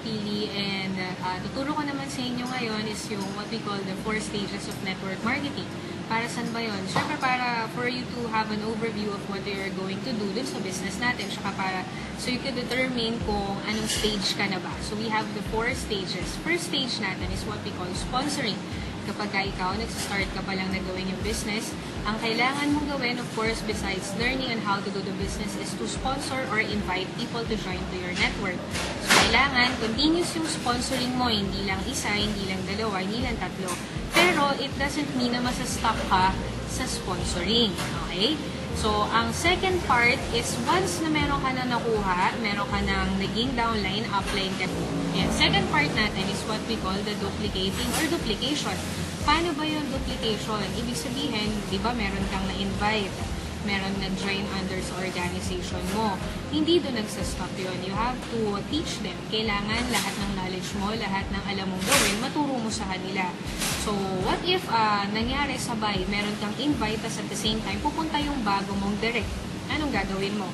Pili, and tuturo ko naman sa inyo ngayon is yung what we call the 4 stages of network marketing. Para saan ba yun? Siyempre para for you to have an overview of what you're going to do dun sa business natin. Saka para so you can determine kung anong stage ka na ba. So we have the 4 stages. First stage natin is what we call sponsoring. Kapag ikaw, nagsistart ka pa lang na gawin yung business, ang kailangan mong gawin, of course, besides learning on how to do the business, is to sponsor or invite people to join to your network. So, kailangan, continuous yung sponsoring mo, hindi lang isa, hindi lang dalawa, hindi lang tatlo. Pero, it doesn't mean na masastop ka sa sponsoring. Okay? So, ang second part is once na meron ka na nakuha, meron ka ng naging downline, upline ka. And second part natin is what we call the duplicating or duplication. Paano ba yung duplication? Ibig sabihin, di ba meron kang na-invite, meron nag-join under sa organization mo. Hindi doon nagsastop yun. You have to teach them. Kailangan lahat ng knowledge mo, lahat ng alam mong gawin, maturo mo sa kanila. So, what if nangyari sabay, meron kang invite, at the same time, pupunta yung bago mong direct. Anong gagawin mo?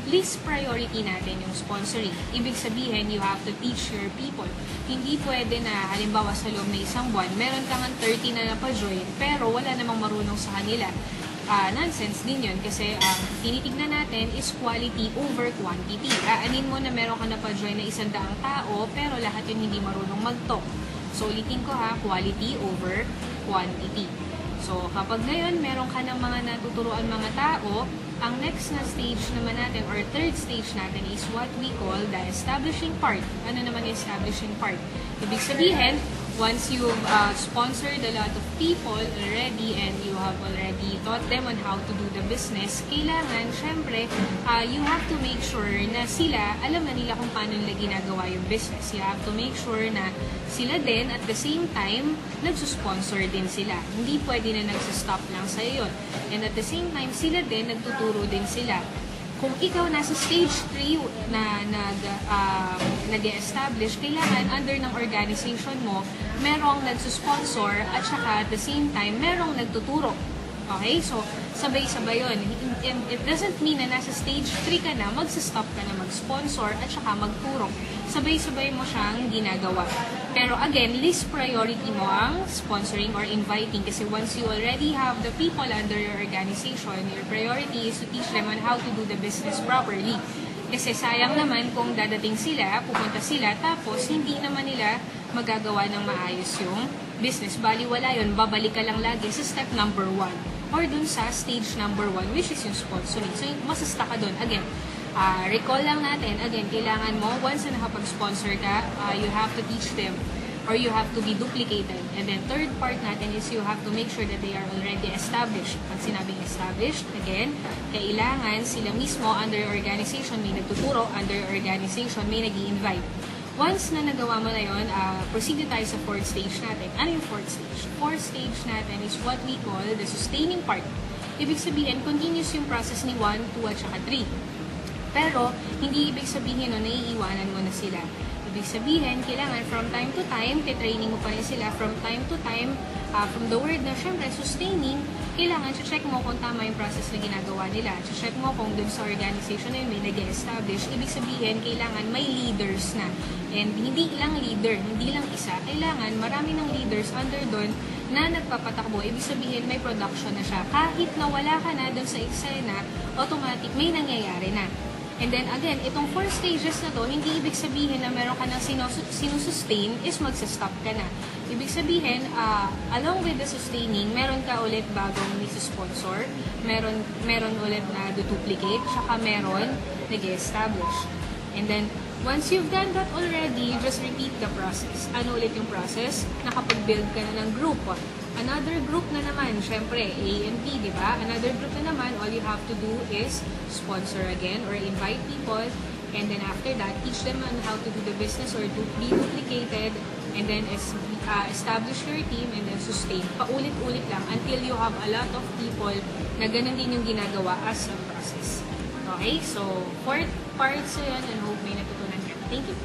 Least priority natin yung sponsoring. Ibig sabihin, you have to teach your people. Hindi pwede na, halimbawa sa loob na isang buwan, meron kang 30 na napajoin, pero wala namang marunong sa kanila. Nonsense din yun kasi tinitignan natin is quality over quantity. Aanin mo na meron ka napajoin na 100 tao, pero lahat yun hindi marunong mag-talk. So, ulitin ko quality over quantity. So, kapag ngayon, meron ka ng mga natuturuan mga tao, ang next na stage naman natin, or third stage natin, is what we call the establishing part. Ano naman yung establishing part? Ibig sabihin, once you've sponsored a lot of people already and you have already taught them on how to do the business, kailangan, syempre, you have to make sure na sila, alam na nila kung paano nila ginagawa yung business. You have to make sure na sila din, at the same time, nagsusponsor din sila. Hindi pwede na nagsistop lang sa yun. And at the same time, sila din, nagtuturo din sila. Kung ikaw nasa stage 3 na nag-establish, kailangan under ng organization mo, merong nagsusponsor at saka at the same time, merong nagtuturo. Okay? So, sabay-sabay yun. And it doesn't mean na nasa stage 3 ka na, magsistop ka na mag-sponsor at saka magturo. Sabay-sabay mo siyang ginagawa. Pero again, least priority mo ang sponsoring or inviting kasi once you already have the people under your organization, your priority is to teach them on how to do the business properly. Kasi sayang naman kung dadating sila, pupunta sila, tapos hindi naman nila magagawa ng maayos yung business. Bali, wala yun. Babalik ka lang lagi sa step number 1 or dun sa stage number 1, which is yung sponsoring. So, masasta ka dun. Again, recall lang natin, again, kailangan mo, once na nakapag-sponsor ka, you have to teach them or you have to be duplicated. And then, third part natin is you have to make sure that they are already established. Pag sinabing established, again, kailangan sila mismo under your organization, may nagtuturo, under your organization, may nag-i-invite. Once na nagawa mo na yun, proceed tayo sa fourth stage natin. Ano yung fourth stage? Fourth stage natin is what we call the sustaining part. Ibig sabihin, continuous yung process ni 1, 2, at saka 3. Pero, hindi ibig sabihin no, naiiwanan mo na sila. Ibig sabihin, kailangan from time to time, titraining mo pa rin sila from time to time, from the word na syempre sustaining, kailangan check mo kung tama yung process na ginagawa nila. Check mo kung dun sa organization na yun may nag-establish. Ibig sabihin, kailangan may leaders na. And hindi lang leader, hindi lang isa. Kailangan marami ng leaders under dun na nagpapatakbo. Ibig sabihin, may production na siya. Kahit nawala ka na dun sa eksena, automatic may nangyayari na. And then again, itong 4 stages na to, hindi ibig sabihin na meron ka ng sinusustain is magsa-stop ka na. Ibig sabihin, along with the sustaining, meron ka ulit bagong nisi-sponsor, meron ulit na duplicate, saka meron nag-establish. And then, once you've done that already, just repeat the process. Ano ulit yung process? Nakapag-build ka na ng group. Another group na naman, syempre, A and B, di ba? Another group na naman, all you have to do is sponsor again or invite people. And then after that, teach them on how to do the business or to be duplicated. And then establish your team and then sustain. Paulit-ulit lang until you have a lot of people na ganun din yung ginagawa as a process. Okay? So, fourth parts yun and hope may natutunan ka. Thank you.